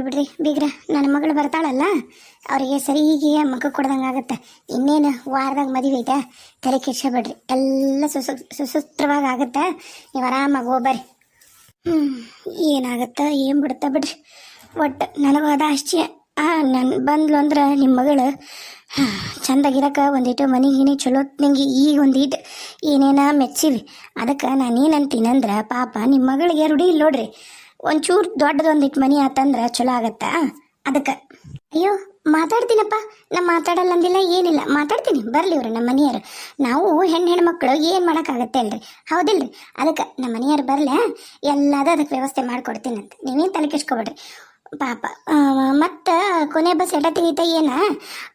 ಬಿಡ್ರಿ ಬೀಗ್ರ, ನನ್ನ ಮಗಳು ಬರ್ತಾಳಲ್ಲ ಅವರಿಗೆ ಸರಿಗೆ ಮಗ ಕೊಡ್ದಂಗಾಗತ್ತೆ. ಇನ್ನೇನು ವಾರದಾಗ ಮದುವೆ ಐತೆ, ತಲೆ ಕೆಡ್ಸ್ಕೊಬೇಡ್ರಿ, ಎಲ್ಲ ಸುಸೂತ್ರವಾಗಿ ಆಗುತ್ತೆ. ನೀವು ಆರಾಮಾಗಿ ಹೋಗ್ಬರ್ರಿ. ಏನಾಗತ್ತ ಏನು ಬಿಡುತ್ತಾ ಬಿಡ್ರಿ. ಒಟ್ಟು ನನಗೂ ಅದ ಅಷ್ಟೇ. ನನ್ನ ಬಂದ್ಲು ಅಂದ್ರೆ ನಿಮ್ಮ ಮಗಳು ಚಂದಾಗಿರಕ್ಕೆ ಒಂದಿಟ್ಟು ಮನೆಗಿನಿ ಚಲೋ ನಿಂಗೆ ಈಗ ಒಂದಿಟ್ಟು ಏನೇನ ಮೆಚ್ಚಿವಿ. ಅದಕ್ಕೆ ನಾನೇನಂತೀನಂದ್ರೆ ಪಾಪ ನಿಮ್ಮ ಮಗಳಿಗೆ ರೂಢಿ ಇಲ್ಲ ನೋಡ್ರಿ, ಒಂಚೂರು ದೊಡ್ಡದೊಂದಿಟ್ಟು ಮನೆ ಆತಂದ್ರೆ ಚಲೋ ಆಗತ್ತಾ. ಅದಕ್ಕೆ ಅಯ್ಯೋ ಮಾತಾಡ್ತೀನಪ್ಪ, ನಾ ಮಾತಾಡಲ್ಲ ಅಂದಿಲ್ಲ, ಏನಿಲ್ಲ, ಮಾತಾಡ್ತೀನಿ. ಬರಲಿ ಇವ್ರು ನಮ್ಮ ಮನೆಯವರು. ನಾವು ಹೆಣ್ಮಕ್ಳು ಏನು ಮಾಡೋಕ್ಕಾಗತ್ತೆ ಅಲ್ರಿ, ಹೌದಿಲ್ರಿ? ಅದಕ್ಕೆ ನಮ್ಮ ಮನೆಯವ್ರು ಬರಲಿ, ಎಲ್ಲದ ಅದಕ್ಕೆ ವ್ಯವಸ್ಥೆ ಮಾಡಿಕೊಡ್ತೀನಂತ, ನೀವೇನು ತಲೆ ಕೆಡ್ಸ್ಕೊಬೇಡ್ರಿ ಪಾಪ. ಮತ್ತು ಕೊನೆ ಬಸ್ ಎಡ ತೆಗಿತಾ ಏನ?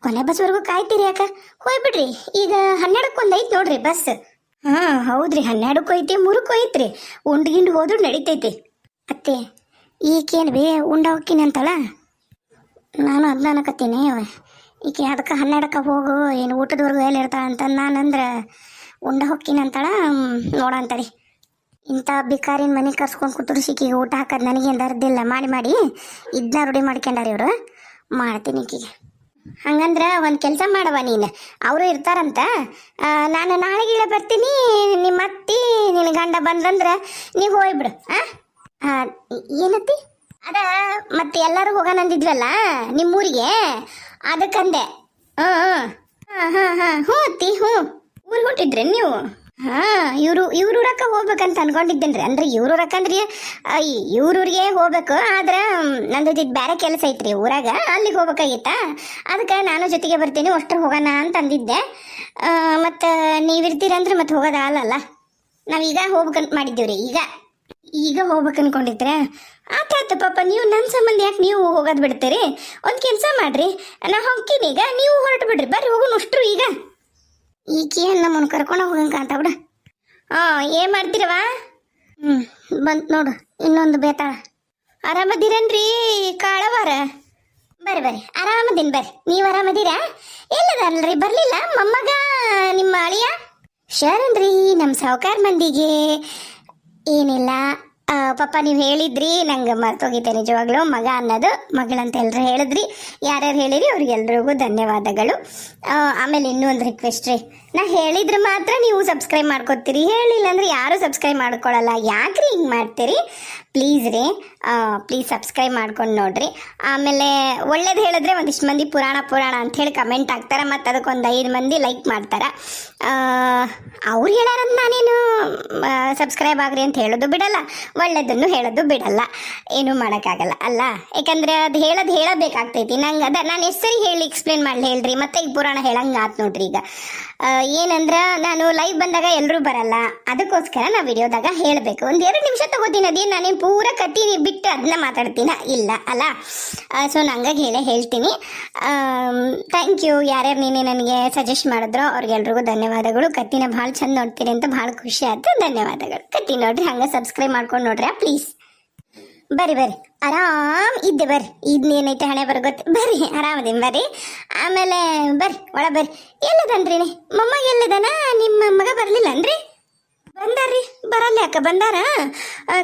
ಕೊನೆ ಬಸ್ವರೆಗೂ ಕಾಯ್ತೀರಿ ಯಾಕೆ? ಹೋಗ್ಬಿಡ್ರಿ. ಈಗ 12ಕ್ಕೆ ಒಂದು ಐತಿ ನೋಡ್ರಿ ಬಸ್. ಹೌದ್ರಿ, 12ಕ್ಕೂ ಐತಿ, 3ಕ್ಕೂ ಐತ್ರಿ. ಉಂಡ್ಗಿಂಡು ಹೋದ್ರು ನಡಿತೈತಿ. ಅತ್ತೆ ಈಕೇನು ಬೇ ಉಂಡ ಹೋಗ್ತೀನಂತಳ? ನಾನು ಅದನ್ನ ಅನ್ನಕತ್ತೀನಿ. ಈಕೆ ಅದಕ್ಕೆ 12ಕ್ಕೆ ಹೋಗು, ಏನು ಊಟದವರೆಗೂ ಎಲ್ಲಿ ಇರ್ತಾಳಂತ ನಾನಂದ್ರೆ ಉಂಡ ಹೋಗ್ತೀನಂತಾಳ. ನೋಡಂತಳಿ, ಇಂಥ ಬಿಕಾರಿನ ಮನೆ ಕರ್ಸ್ಕೊಂಡು ಕುತ್ತುರ್ಸಿಕಿಗೆ ಊಟ ಹಾಕೋದು ನನಗೇನು ದರ್ದಿಲ್ಲ. ಮಾಡಿ ಇದನ್ನ ರೂಢಿ ಮಾಡ್ಕೊಂಡಾರ ಇವರು. ಮಾಡ್ತೀನಿ ಈಕಿಗೆ. ಹಂಗಂದ್ರೆ ಒಂದು ಕೆಲಸ ಮಾಡವ ನೀನು, ಅವರು ಇರ್ತಾರಂತ. ನಾನು ನಾಳೆಗೀಳೆ ಬರ್ತೀನಿ, ನಿಮ್ಮ ಅತ್ತಿ ನಿನ್ನ ಗಂಡ ಬಂದ್ರಂದ್ರೆ ನೀವು ಹೋಗ್ಬಿಡು. ಏನತ್ತಿ? ಅದ ಮತ್ತೆ ಎಲ್ಲರೂ ಹೋಗೋಣ ಅಂದಿದ್ವಲ್ಲ ನಿಮ್ಮೂರಿಗೆ, ಅದಕ್ಕಂದೆ. ಹ್ಞೂ ಅತ್ತಿ, ಹ್ಞೂ. ಊರಿಗೆ ಹೊಂಟಿದ್ರಿ ನೀವು? ಇವ್ರೂರಕ್ಕ ಹೋಗ್ಬೇಕಂತ ಅನ್ಕೊಂಡಿದ್ದೇನ್ರಿ. ಅಂದ್ರೆ ಇವ್ರೂರಕ್ಕಂದ್ರಿ ಇವ್ರೂರಿಗೆ ಹೋಗ್ಬೇಕು. ಆದ್ರೆ ನಂದು ಬೇರೆ ಕೆಲಸ ಐತ್ರಿ ಊರಾಗ, ಅಲ್ಲಿಗೆ ಹೋಗ್ಬೇಕಾಗಿತ್ತ. ಅದಕ್ಕೆ ನಾನು ಜೊತೆಗೆ ಬರ್ತೀನಿ, ಅಷ್ಟ್ರ ಹೋಗೋಣ ಅಂತ ಅಂದಿದ್ದೆ. ಮತ್ತು ನೀವಿರ್ತೀರಂದ್ರೆ ಮತ್ತೆ ಹೋಗೋದಲ್ಲ, ನಾವೀಗ ಹೋಗ್ಬೇಕಂತ ಮಾಡಿದ್ದೀವ್ರಿ. ಈಗ ಹೋಗ್ಬೇಕು ಅನ್ಕೊಂಡಿದ್ರೆ ಆತಾಯ್ತು ಪಾಪ. ನೀವು ನನ್ನ ಸಂಬಂಧ ಯಾಕೆ ನೀವು ಹೋಗೋದು ಬಿಡ್ತೀರಿ? ಒಂದು ಕೆಲಸ ಮಾಡ್ರಿ, ನಾ ಹೋಗ್ತೀನಿ ಈಗ, ನೀವು ಹೊರಟು ಬಿಡ್ರಿ. ಬರ್ರಿ ಹೋಗೋಣ ಅಷ್ಟ್ರು. ಈಕೆ ನಮ್ಮನ್ನು ಕರ್ಕೊಂಡು ಹೋಗಂಕ ಅಂತ ಬಿಡ. ಏನು ಮಾಡ್ತೀರವ? ಬಂತು ನೋಡು ಇನ್ನೊಂದು ಬೇತಾಳ. ಆರಾಮದಿರೇನ್ರಿ ಕಾಳವಾರ? ಬರ್ರಿ ಆರಾಮದೀನಿ. ಬರ್ರಿ, ನೀವು ಆರಾಮದೀರಾ? ಎಲ್ಲದಲ್ರಿ ಬರಲಿಲ್ಲ ಮೊಮ್ಮಗ ನಿಮ್ಮ ಅಳಿಯ? ಶರಣ್ರಿ, ನಮ್ಮ ಸಾವುಕಾರ ಮಂದಿಗೆ ಏನಿಲ್ಲ ಪಾಪ. ನೀವು ಹೇಳಿದ್ರಿ, ನಂಗೆ ಮರ್ತೋಗಿದ್ದೆ ನಿಜವಾಗ್ಲೂ. ಮಗ ಅನ್ನೋದು ಮಗಳಂತ ಎಲ್ಲರೂ ಹೇಳಿದ್ರಿ. ಯಾರ್ಯಾರು ಹೇಳಿರಿ ಅವ್ರಿಗೆಲ್ರಿಗೂ ಧನ್ಯವಾದಗಳು. ಆಮೇಲೆ ಇನ್ನೂ ಒಂದು ರಿಕ್ವೆಸ್ಟ್ ರೀ, ನಾ ಹೇಳಿದ್ರೆ ಮಾತ್ರ ನೀವು ಸಬ್ಸ್ಕ್ರೈಬ್ ಮಾಡ್ಕೊತೀರಿ, ಹೇಳಿಲ್ಲ ಅಂದ್ರೆ ಯಾರೂ ಸಬ್ಸ್ಕ್ರೈಬ್ ಮಾಡ್ಕೊಳ್ಳಲ್ಲ. ಯಾಕ್ರಿ ಹಿಂಗೆ ಮಾಡ್ತೀರಿ? ಪ್ಲೀಸ್ ರೀ, ಪ್ಲೀಸ್ ಸಬ್ಸ್ಕ್ರೈಬ್ ಮಾಡ್ಕೊಂಡು ನೋಡ್ರಿ. ಆಮೇಲೆ ಒಳ್ಳೇದು ಹೇಳಿದ್ರೆ ಒಂದಿಷ್ಟು ಮಂದಿ ಪುರಾಣ ಅಂಥೇಳಿ ಕಮೆಂಟ್ ಹಾಕ್ತಾರೆ, ಮತ್ತು ಅದಕ್ಕೊಂದು 5 ಮಂದಿ ಲೈಕ್ ಮಾಡ್ತಾರೆ. ಅವ್ರು ಹೇಳಾರಂತ ನಾನೇನು ಸಬ್ಸ್ಕ್ರೈಬ್ ಆಗ್ರಿ ಅಂತ ಹೇಳೋದು ಬಿಡಲ್ಲ, ಒಳ್ಳೇದನ್ನು ಹೇಳೋದು ಬಿಡಲ್ಲ. ಏನೂ ಮಾಡೋಕ್ಕಾಗಲ್ಲ ಅಲ್ಲ, ಯಾಕಂದರೆ ಅದು ಹೇಳಬೇಕಾಗ್ತೈತಿ. ನಂಗೆ ನಾನು ಹೆಸರಿ ಹೇಳಿ ಎಕ್ಸ್ಪ್ಲೇನ್ ಮಾಡಲಿ ಹೇಳ್ರಿ. ಮತ್ತು ಈಗ ಪುರಾಣ ಹೇಳಂಗೆ ಆತು ನೋಡ್ರಿ. ಈಗ ಏನಂದ್ರೆ ನಾನು ಲೈವ್ ಬಂದಾಗ ಎಲ್ಲರೂ ಬರಲ್ಲ, ಅದಕ್ಕೋಸ್ಕರ ನಾ ವಿಡಿಯೋದಾಗ ಹೇಳಬೇಕು. ಒಂದು 2 ನಿಮಿಷ ತಗೋತೀನಿ. ಅದೇನು ನಾನೇನು ಪೂರ ಕತ್ತೀನಿ ಬಿಟ್ಟು ಅದನ್ನ ಮಾತಾಡ್ತೀನ ಇಲ್ಲ ಅಲ್ಲ. ಸೊ ನಂಗಾಗಿ ಹೇಳ್ತೀನಿ. Thank you. ಯಾರ್ಯಾರು ನೀನೆ ನನಗೆ ಸಜೆಸ್ಟ್ ಮಾಡಿದ್ರು ಅವ್ರಿಗೆಲ್ರಿಗೂ ಧನ್ಯವಾದಗಳು. ಕತ್ತಿನ ಭಾಳ ಚಂದ ನೋಡ್ತೀರಿ ಅಂತ ಭಾಳ ಖುಷಿ ಆಯ್ತು. ಧನ್ಯವಾದಗಳು. ಕತ್ತಿ ನೋಡ್ರಿ, ಹಂಗೆ ಸಬ್ಸ್ಕ್ರೈಬ್ ಮಾಡ್ಕೊಂಡು ನೋಡ್ರಿ ಪ್ಲೀಸ್. ಬರ್ರಿ ಆರಾಮ್ ಇದ್ದೆ. ಬರ್ರಿ, ಇದನ್ನೇನೈತೆ ಹಣೆ ಬರ್ಗೊತ್ತು. ಬರ್ರಿ ಆರಾಮದೀನಿ. ಬರ್ರಿ ಆಮೇಲೆ ಬರ್ರಿ ಒಳ ಬರ್ರಿ. ಎಲ್ಲದನ್ರಿ ಮೊಮ್ಮಗ? ಎಲ್ಲದನ ನಿಮ್ಮ ಮಗ? ಬರಲಿಲ್ಲ ಅನ್ರಿ? ಬಂದಾರ್ರಿ. ಬರಲ್ಲ ಯಾಕೆ? ಬಂದಾರ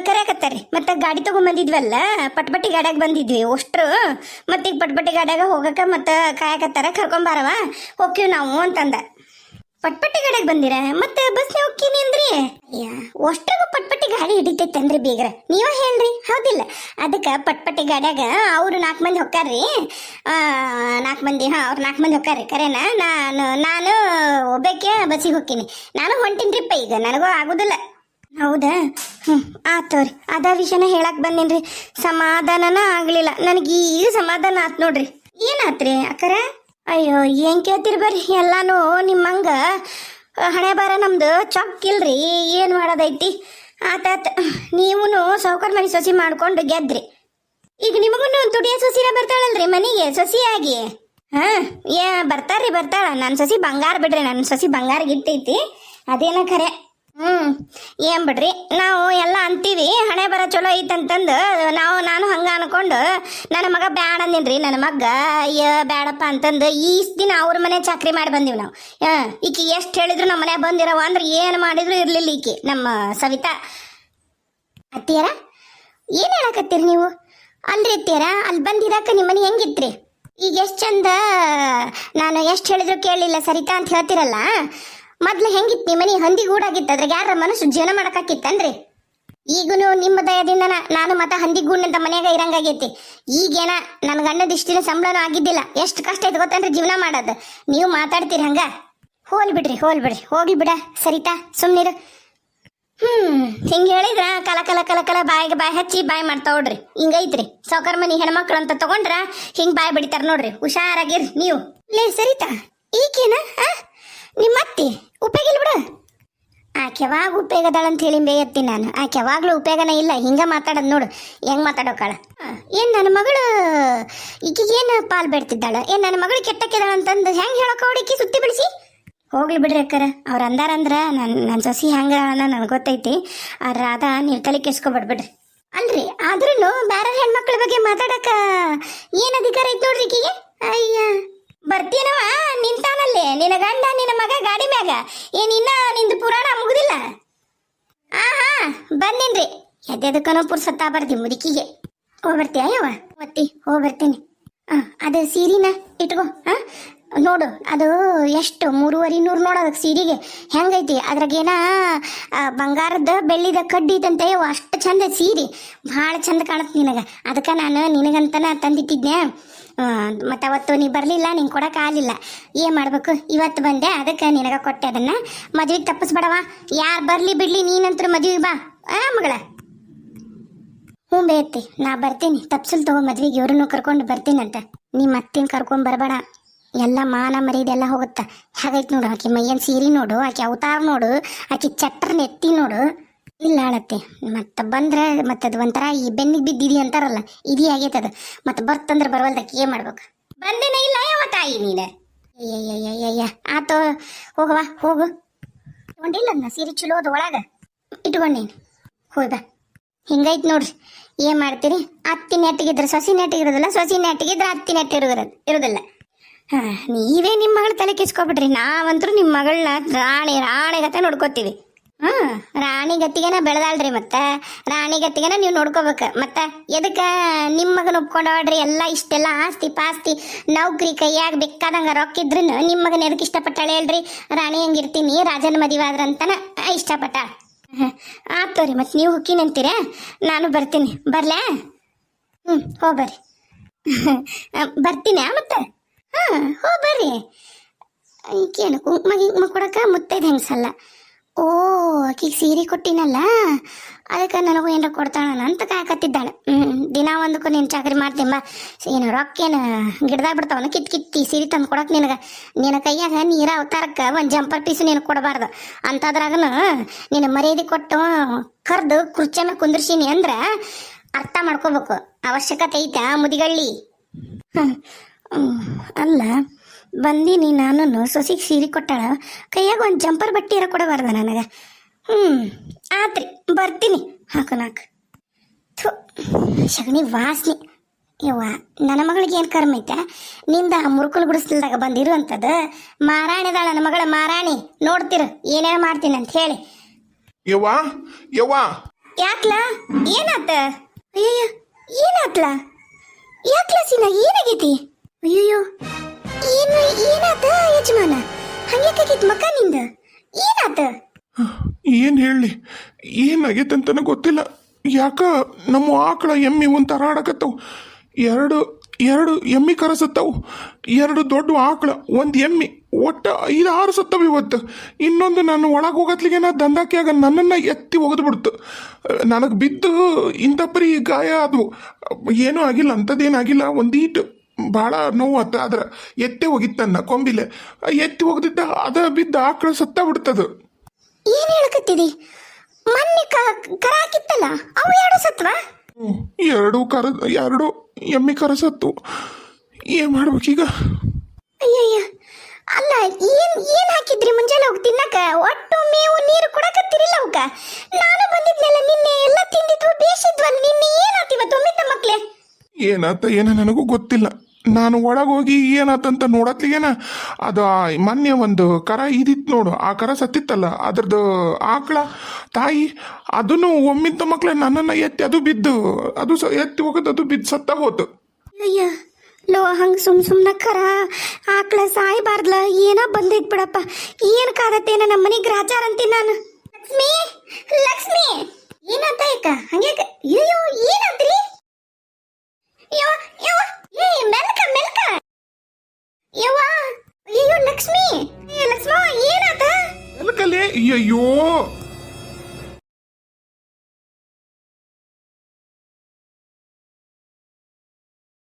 ಕರೆಯಕತ್ತಾರ್ರಿ. ಮತ್ತೆ ಗಾಡಿ ತೊಗೊಂಬಂದಿದ್ವಲ್ಲ, ಪಟ್ಪಟ್ಟಿ ಗಾಡ್ಯಾಗ ಬಂದಿದ್ವಿ ಅಷ್ಟ್ರು. ಮತ್ತೆ ಈಗ ಪಟ್ಪಟ್ಟಿ ಗಾಡ್ಯಾಗ ಹೋಗಕ್ಕೆ ಮತ್ತೆ ಕಾಯಕತ್ತಾರ, ಕರ್ಕೊಂಬಾರವ ಹೋಗ್ತೀವಿ ನಾವು ಅಂತಂದ. ಪಟ್ಪಟ್ಟಿ ಗಾಡ್ಯಾಗ ಬಂದಿರ? ಮತ್ತೆ ಬಸ್ನೇ ಹೋಗ್ತೀನಿ ಅಂದ್ರಿ. ಅಷ್ಟ್ರಿಗೂ ಪಟ್ಪಟ್ಟಿ ಗಾಡಿ ಹಿಡಿತೈತೆ ಅಂದ್ರಿ ಬೀಗ್ರ, ನೀವ ಹೇಳ್ರಿ, ಹೌದಿಲ್ಲ? ಅದಕ್ಕೆ ಪಟ್ಪಟ್ಟಿ ಗಾಡ್ಯಾಗ ಅವರು 4 ಮಂದಿ ಹೊಕ್ಕಾರ್ರಿ. 4 ಮಂದಿ, ಅವ್ರು 4 ಮಂದಿ ಹೊಕ್ಕಾರ್ರಿ. ಕರೆನಾ? ನಾನು ಒಬ್ಬಕ್ಕೆ ಬಸ್ಸಿಗೆ ಹೋಗ್ತೀನಿ. ನಾನು ಹೊಂಟಿನ್ರಿಪ್ಪ, ಈಗ ನನಗೂ ಆಗುದಿಲ್ಲ. ಹೌದಾ? ಆತವ್ರಿ. ಅದ ವಿಷಯನ ಹೇಳಕ್ ಬಂದೇನ್ರಿ. ಸಮಾಧಾನನ ಆಗ್ಲಿಲ್ಲ ನನಗೆ. ಈಗ ಸಮಾಧಾನ ಆತ್ ನೋಡ್ರಿ. ಏನಾತ್ರಿ ಅಕ್ಕರ? ಅಯ್ಯೋ ಏನ್ ಕೇಳ್ತೀರಿ, ಬರ್ರಿ. ಎಲ್ಲಾನು ನಿಮ್ಮಂಗ ಹಣೆ ಬಾರ ನಮ್ದು ಚೊಕ್ಕಿಲ್ರಿ. ಏನು ಮಾಡೋದೈತಿ? ಆತಾತ, ನೀವು ಸಾವುಕಾರ ಮನೆ ಸೊಸಿ ಮಾಡ್ಕೊಂಡು ಗೆದ್ರಿ. ಈಗ ನಿಮಗೂ ತುಡಿಯ ಸೊಸಿನ ಬರ್ತಾಳಲ್ರಿ ಮನೆಗೆ ಸೊಸಿಯಾಗಿ. ಬರ್ತಾರ. ನನ್ನ ಸೊಸಿ ಬಂಗಾರ ಬಿಡ್ರಿ, ನನ್ನ ಸೊಸಿ ಬಂಗಾರಿಗೆ ಇಟ್ಟೈತಿ. ಅದೇನ ಖರೆ. ಏನ್ ಬಿಡ್ರಿ, ನಾವು ಎಲ್ಲ ಅಂತೀವಿ ಹಣೆ ಬರ ಚಲೋ ಐತಂತಂದು. ನಾನು ಹಂಗ ಅನ್ಕೊಂಡು ನನ್ನ ಮಗ ಬ್ಯಾಡ ಅಂದಿನ್ರಿ. ನನ್ನ ಮಗ ಬ್ಯಾಡಪ್ಪ ಅಂತಂದು ದಿನ ಅವ್ರ ಮನೆ ಚಾಕ್ರಿ ಮಾಡಿ ಬಂದೀವಿ ನಾವು. ಈಕಿ ಎಷ್ಟು ಹೇಳಿದ್ರು ನಮ್ಮ ಮನೆ ಬಂದಿರವ ಅಂದ್ರೆ ಏನು ಮಾಡಿದ್ರು ಇರ್ಲಿಲ್ಲ ಈಕಿ ನಮ್ಮ ಸವಿತಾ. ಅತ್ತಿಯರ ಏನು ಹೇಳಕತ್ತೀರಿ ನೀವು? ಅಲ್ರಿ ಅತ್ತೀರ ಅಲ್ಲಿ ಬಂದಿರಾಕ ನಿಮ್ಮ ಮನೆ ಹೆಂಗಿತ್ರಿ? ಈಗ ಎಷ್ಟು ಚಂದ ನಾನು ಎಷ್ಟು ಹೇಳಿದ್ರು ಕೇಳಲಿಲ್ಲ ಸರಿತಾ ಅಂತ ಹೇಳ್ತಿರಲ್ಲ, ಮೊದ್ಲು ಹೆಂಗಿತ್ತು ನಿಮ್ಮ ಮನೆ? ಹಂದಿ ಗೂಡಾಗಿತ್ತು, ಅದ್ರಾಗ ಯಾರ ಮನಸ್ಸು ಜೀವನ ಮಾಡಕ್ಕಾಕಿತ್ತನ್ರಿ? ಈಗನು ನಿಮ್ಮ ದಯದಿಂದ ನಾನು ಮತ್ತೆ ಹಂದಿ ಗೂಡಿನಂತ ಮನ್ಯಾಗ ಇರಂಗಾಗೈತಿ. ಈಗೇನ ನನ್ನ ಗಂಡದ ಇಷ್ಟಿನ ಸಂಬಳನೂ ಆಗಿದ್ದಿಲ್ಲ. ಎಷ್ಟು ಕಷ್ಟ ಐತೆ ಗೊತ್ತನ್ರಿ ಜೀವನ ಮಾಡೋದು. ನೀವು ಮಾತಾಡ್ತೀರಿ ಹಂಗ? ಹೋಲ್ ಬಿಡ್ರಿ ಹೋಗ್ಲಿ ಬಿಡ ಸರಿತಾ, ಸುಮ್ನಿರು. ಹಿಂಗೆ ಹೇಳಿದ್ರ ಕಲ ಕಲ ಕಲ ಕಲ ಬಾಯಿಗೆ ಬಾಯಿ ಹಚ್ಚಿ ಬಾಯಿ ಮಾಡ್ತಾವ ನೋಡ್ರಿ. ಹಿಂಗೈತ್ರಿ ಸಾವ್ಕಾರ ಮನಿ ಹೆಣ್ಮಕ್ಳು ಅಂತ ತಗೊಂಡ್ರ ಹಿಂಗ್ ಬಾಯಿ ಬಡಿತಾರ ನೋಡ್ರಿ. ಹುಷಾರಾಗಿರ್ರಿ ನೀವು. ಲೇ ಸರಿತಾ, ಈಗೇನ ನಿಮ್ಮ ಅತ್ತಿ ಉಪಯೋಗ ಇಲ್ಲ ಬಿಡ. ಆಕೆ ಯಾವಾಗ ಉಪಯೋಗ ಅದಾಳ ಅಂತ ಹೇಳಿ ಬೇಯತ್ತೀನಿ ನಾನು. ಆಕೆ ಯಾವಾಗ್ಲೂ ಉಪಯೋಗನ ಇಲ್ಲ. ಹಿಂಗ ಮಾತಾಡೋದು ನೋಡು, ಹೆಂಗ್ ಮಾತಾಡೋಕಾಳ. ಏನ್ ನನ್ನ ಮಗಳು ಈಗೇನು ಪಾಲ್ ಬೇಡ್ತಿದ್ದಾಳ? ಏನ್ ನನ್ನ ಮಗಳು ಕೆಟ್ಟಕ್ಕಿದಾಳ ಅಂತಂದು ಹೆಂಗ್ ಹೇಳೋಕ ಹುಡುಕಿ ಸುತ್ತಿ ಬಿಡಿಸಿ? ಹೋಗ್ಲಿ ಬಿಡ್ರಿ ಅಕ್ಕರ, ಅವ್ರ ಅಂದಾರಂದ್ರ ನನ್ನ ಸೊಸಿ ಹೆಂಗ ನನಗೆ ಗೊತ್ತೈತಿ. ಆದ್ರೆ ಅದ ನೀವು ತಲೆ ಕೆಸ್ಕೊಬಿಡ್ಬಿಡ್ರಿ. ಅಲ್ರಿ ಆದ್ರೂ ಬೇರೆ ಹೆಣ್ಮಕ್ಳ ಬಗ್ಗೆ ಮಾತಾಡಕ ಏನ್ ಅಧಿಕಾರ ಐತಿ ನೋಡ್ರಿ ಈಕಿಗೆ. ಅಯ್ಯ ಬರ್ತೀನವ ನಿಂತಾನಲ್ಲಿ ನಿನ್ನ ಗಂಡ ನಿನ್ನ ಮಗ ಗಾಡಿ ಮ್ಯಾಗ. ಏನಿನ್ನ ನಿಂದು ಪುರಾಣ ಮುಗುದಿಲ್ಲ? ಬಂದಿನ್ರಿ. ಎದ್ದೆದಕ್ಕನೋ ಪುರ್ಸತ್ತಾ ಬರ್ತಿ ಮುದುಕಿಗೆ. ಹೋಗ್ಬರ್ತೀಯ ಯವ್ವ? ಮತ್ತಿ ಹೋಗ್ಬರ್ತೀನಿ. ಅದು ಸೀರಿನ ಇಟ್ಕೋ. ನೋಡು ಅದು ಎಷ್ಟು 3,500 ನೋಡು ಅದಕ್ಕೆ ಸೀರೆಗೆ ಹೆಂಗೈತಿ. ಅದ್ರಾಗೇನ ಬಂಗಾರದ ಬೆಳ್ಳಿದ ಕಡ್ಡಿ ಐತಂತೆ. ಅಷ್ಟು ಚಂದ ಸೀರೆ, ಭಾಳ ಚಂದ ಕಾಣುತ್ತೆ ನಿನಗೆ. ಅದಕ್ಕೆ ನಾನು ನಿನಗಂತನ ತಂದಿಟ್ಟಿದ್ದೆ. ಮತ್ತು ಅವತ್ತು ನೀ ಬರಲಿಲ್ಲ, ನಿಂಗೆ ಕೊಡೋಕೆ ಆಗಲಿಲ್ಲ. ಏನು ಮಾಡ್ಬೇಕು, ಇವತ್ತು ಬಂದೆ ಅದಕ್ಕೆ ನಿನಗೆ ಕೊಟ್ಟೆ. ಅದನ್ನು ಮದುವೆಗೆ ತಪ್ಪಿಸ್ಬೇಡವ. ಯಾರು ಬರಲಿ ಬಿಡಲಿ ನೀನಂತರೂ ಮದುವೆಗೆ ಬಾ ಮಗಳ. ಹ್ಞೂ ಬೇಯತ್ತಿ, ನಾ ಬರ್ತೀನಿ. ತಪ್ಸಲ್ ತಗೋ ಮದ್ವೆಗೆ ಇವ್ರನ್ನೂ ಕರ್ಕೊಂಡು ಬರ್ತೀನಂತ. ನೀ ಮತ್ತೇನು ಕರ್ಕೊಂಡು ಬರಬೇಡ. ಎಲ್ಲ ಮಾನ ಮರೀದೆಲ್ಲ ಹೋಗುತ್ತ. ಹಾಗೈತೆ ನೋಡು ಆಕೆ ಮೈಯನ್ ಸೀರೆ ನೋಡು, ಆಕೆ ಅವತಾರ ನೋಡು, ಆಕೆ ಚಟ್ರನ ಎತ್ತಿ ನೋಡು. ಇಲ್ಲ ಆಳತ್ತೆ ಮತ್ತೆ ಬಂದ್ರೆ ಮತ್ತೆ ಅದು ಒಂಥರ ಈ ಬೆನ್ನಿಗೆ ಬಿದ್ದಿದಿ ಅಂತಾರಲ್ಲ, ಇದೀ ಆಗೈತದ. ಮತ್ತೆ ಬರ್ತಂದ್ರೆ ಬರವಲ್ದಕ್ಕೆ ಏನು ಮಾಡ್ಬೇಕು? ಬಂದೇನೆ ಇಲ್ಲ ಯಾವ ತಾಯಿ ನೀನು? ಅಯ್ಯಯ್ಯಯ್ಯಯ್ಯ ಆತು ಹೋಗವಾ ಹೋಗು. ಇಟ್ಕೊಂಡಿಲ್ಲ ನಾ ಸೀರೆ ಚಲೋ ಅದು ಒಳಗೆ ಇಟ್ಕೊಂಡೇನು. ಹೋಯ್ ಬಾ. ಹಿಂಗೈತೆ ನೋಡ್ರಿ. ಏನು ಮಾಡ್ತೀರಿ? ಅತ್ತಿ ನೆಟ್ಟಿಗಿದ್ರೆ ಸೊಸಿ ನೆಟ್ಟಿಗಿರೋದಿಲ್ಲ, ಸೊಸಿ ನೆಟ್ಟಿಗಿದ್ರೆ ಅತ್ತಿ ಇರೋದಿಲ್ಲ. ನೀವೇ ನಿಮ್ಮ ಮಗಳ ತಲೆ ಕಿಸ್ಕೊಬಿಟ್ರಿ. ನಾವಂತರೂ ನಿಮ್ಮ ಮಗಳನ್ನ ರಾಣಿಗತೆ ನೋಡ್ಕೋತೀವಿ. ರಾಣಿಗತ್ತಿಗೆನ ಬೆಳೆದಾಳ್ರಿ. ಮತ್ತೆ ರಾಣಿಗತ್ತಿಗೆನ ನೀವು ನೋಡ್ಕೋಬೇಕು. ಮತ್ತೆ ಎದಕ್ಕೆ ನಿಮ್ಮ ಮಗನ ಒಪ್ಕೊಂಡಾಡ್ರಿ? ಎಲ್ಲ ಇಷ್ಟೆಲ್ಲ ಆಸ್ತಿ ಪಾಸ್ತಿ ನೌಕರಿ ಕೈಯಾಗ ಬೇಕಾದಂಗೆ ರೊಕ್ಕಿದ್ರು ನಿಮ್ಮ ಮಗನ ಎದಕ್ಕೆ ಇಷ್ಟಪಟ್ಟಾಳೆ ಹೇಳ್ರಿ? ರಾಣಿ ಹಂಗಿರ್ತೀನಿ, ರಾಜನ ಮದುವೆ ಆದ್ರಂತನ ಇಷ್ಟಪಟ್ಟಾಳ. ಆತೋರಿ, ಮತ್ತೆ ನೀವು ಹುಕ್ಕಿನಂತೀರ, ನಾನು ಬರ್ತೀನಿ. ಬರ್ಲಾ? ಹೋಗ್ಬರ್ರಿ. ಬರ್ತೀನಿ ಮತ್ತೆ. ಬರ್ರಿ. ಈಗೇನು ಕುಂಕುಮ ಕೊಡಕ ಮುತ್ತೈದು ಹೆಂಗಸಲ್ಲ. ಓ ಆಕಿಗೆ ಸೀರೆ ಕೊಟ್ಟಿನಲ್ಲ, ಅದಕ್ಕೆ ನನಗೂ ಏನಾರ ಕೊಡ್ತಾಳ ಅಂತ ಕಾಯಕತ್ತಿದ್ದಾಳೆ. ದಿನ ಒಂದಕ್ಕೂ ನೀನು ಚಾಕರಿ ಮಾಡ್ತೀಂಬ. ಏನು ರೊಕ್ಕೇನು ಗಿಡದಾಗ ಬಿಡ್ತಾವನ ಕಿತ್ತಿ ಸೀರೆ ತಂದು ಕೊಡಕ್ಕೆ ನಿನಗೆ? ನಿನ್ನ ಕೈಯಾಗ ನೀರ ಅವತಾರಕ್ಕೆ ಒಂದು ಜಂಪರ್ ಪೀಸು ನೀನು ಕೊಡಬಾರ್ದು. ಅಂಥದ್ರಾಗನು ನೀನು ಮರ್ಯಾದೆ ಕೊಟ್ಟು ಕರೆದು ಕುರ್ಚಿ ಮೇಲೆ ಕುಂದ್ರಿಸೀನಿ ಅಂದ್ರೆ ಅರ್ಥ ಮಾಡ್ಕೋಬೇಕು. ಅವಶ್ಯಕತೆ ಐತಾ ಮುದಿಗಳ್ಳಿ? ಅಲ್ಲ ಬಂದೀನಿ ನಾನು, ಸೊಸಿಗೆ ಸೀರೆ ಕೊಟ್ಟಾಳ, ಕೈಯಾಗ ಒಂದು ಜಂಪರ್ ಬಟ್ಟೆ ಇರೋ ಕೊಡಬಾರ್ದ ನನಗೆ? ಆತ್ರಿ, ಬರ್ತೀನಿ. ಹಾಕು ಸಗಣಿ ವಾಸನೆ. ಯವ್ವ ನನ್ನ ಮಗಳಿಗೆ ಏನು ಕರ್ಮ ಐತೆ? ನಿಂದ ಮುರುಕುಲ್ ಗುಡಿಸ್ಲಿಲ್ದಾಗ ಬಂದಿರುವಂಥದ್ದು. ಮಾರಾಣಿದಾಳ ನನ್ನ ಮಗಳ ಮಾರಾಣಿ. ನೋಡ್ತಿರು ಏನೇನು ಮಾಡ್ತೀನಿ ಅಂತ ಹೇಳಿ. ಯಾಕ್ಲ ಏನಾತ? ಅಯ್ಯಯ್ಯ ಏನಾತ್ಲ? ಯಾಕ್ಲ ಸೀನಾ ಏನಾಗೈತಿ? ಅಯ್ಯಯ್ಯೋ ಏನಾತ ಯಜಮಾನ? ಹಂಗ್ಯಾಕಾಗಿತ್ತು ಮಕ್ಕ ನಿಂದ? ಏನಾತ? ಏನು ಹೇಳಿ, ಏನಾಗೈತಂತನ ಗೊತ್ತಿಲ್ಲ. ಯಾಕ ನಮ್ಮ ಆಕಳ ಎಮ್ಮಿ ಒಂಥರ ಆಡಕತ್ತವು. ಎರಡು ಎಮ್ಮಿ ಕರಸತ್ತವು. 2 ದೊಡ್ಡ ಆಕಳ, ಒಂದು ಎಮ್ಮಿ, ಒಟ್ಟು 5-6 ಸತ್ತವು ಇವತ್ತು. ಇನ್ನೊಂದು ನಾನು ಒಳಗೆ ಹೋಗತ್ಲಿಗೆ ದಂದಾಕಿಯಾಗ ನನ್ನನ್ನು ಎತ್ತಿ ಒಗೆದು ಬಿಡ್ತು. ನನಗೆ ಬಿದ್ದು ಇಂಥಪರಿ ಗಾಯ ಅದು ಏನೂ ಆಗಿಲ್ಲ, ಅಂಥದ್ದೇನಾಗಿಲ್ಲ. ಒಂದೀಟು ಭಾಳ ನೋವು ಆತ. ಆದ್ರೆ ಎತ್ತೆ ಹೋಗಿತ್ತನ್ನ ಕೊಂಬಿಲೆ ಎತ್ತಿ ಹೋಗದಿದ್ದ ಅದ ಬಿದ್ದ ಆಕಳ ಸತ್ತ ಬಿಡ್ತದ. ಏನ್ ಹೇಳಕತ್ತಿದಿ? ಮೊನ್ನೆ ಕರ ಹಾಕಿತ್ತಲ್ಲ, ಅವು 2 ಸತ್ವ? 2 ಎಮ್ಮಿ ಕರ ಸತ್ತು. ಏನ್ ಮಾಡ್ಬೇಕೀಗ? ಅಯ್ಯಯ್ಯ ಅಲ್ಲ, ಏನ್ ಹಾಕಿದ್ರಿ ಮುಂಜಾನೆ ಹೋಗಿ ತಿನ್ನಕ? ಒಟ್ಟು ಮೇವು ನೀರು ಕೊಡಕತ್ತಿರಿಲ್ಲ ಅವಕ್ಕ? ನಾನು ಬಂದಿದ್ನಲ್ಲ ನಿನ್ನೆ, ಎಲ್ಲ ತಿಂದಿದ್ವು ಬೇಸಿದ್ವಲ್ಲ. ನಿನ್ನೆ ಏನಾತಿವ ತೊಮ್ಮಿದ್ದ ಮಕ್ಳೆ? ಏನಾತ ಏನೋ ನನಗೂ ಗೊತ್ತಿಲ್ಲ. ನಾನು ಒಳಗೋಗಿ ಏನಾತಂತ ನೋಡತ್ಲಿಗೇನ ಅದು ಮೊನ್ನೆ ಒಂದು ಕರ ಇದಿತ್ತು ನೋಡು, ಆ ಕರ ಸತ್ತಿತ್ತಲ್ಲ ಅದ್ರದ್ದು ಆಕಳ ತಾಯಿ ಅದನ್ನು ಒಮ್ಮಿಂತ ಮಕ್ಳ ನನ್ನನ್ನು ಎತ್ತಿ ಅದು ಬಿದ್ದು ಅದು ಎತ್ತಿ ಹೋಗೋದು ಅದು ಬಿದ್ದು ಸತ್ತ ಹೋತು. ಅಯ್ಯ ಲೋ ಹಂಗೆ ಸುಮ್ಮನೆ ಕರ ಆಕಳ ಸಾಯ್ಬಾರ್ದಲ್ಲ, ಏನ ಬಂದೈತ್ ಬಿಡಪ್ಪ. ಏನು ಕಾದತ್ತೇನ ನಮ್ಮ ಮನೆಗೆ ಗ್ರಾಚಾರ ಅಂತೀನಿ ನಾನು. ಲಕ್ಷ್ಮಿ ಲಕ್ಷ್ಮಿ ಏನಾತ ಈಗ ಹಂಗೆ ಅಯ್ಯೋ ಏನಾತ್ರಿ? ಯವ್ವ ಯವ್ವ ಏ ಮೆಲ್ಕ ಮೆಲ್ಕ ಯವ್ವ ಅಯ್ಯೋ ಲಕ್ಷ್ಮಿ ಏ ಲಕ್ಷ್ಮ ಏನಾತ? ಅಯ್ಯೋ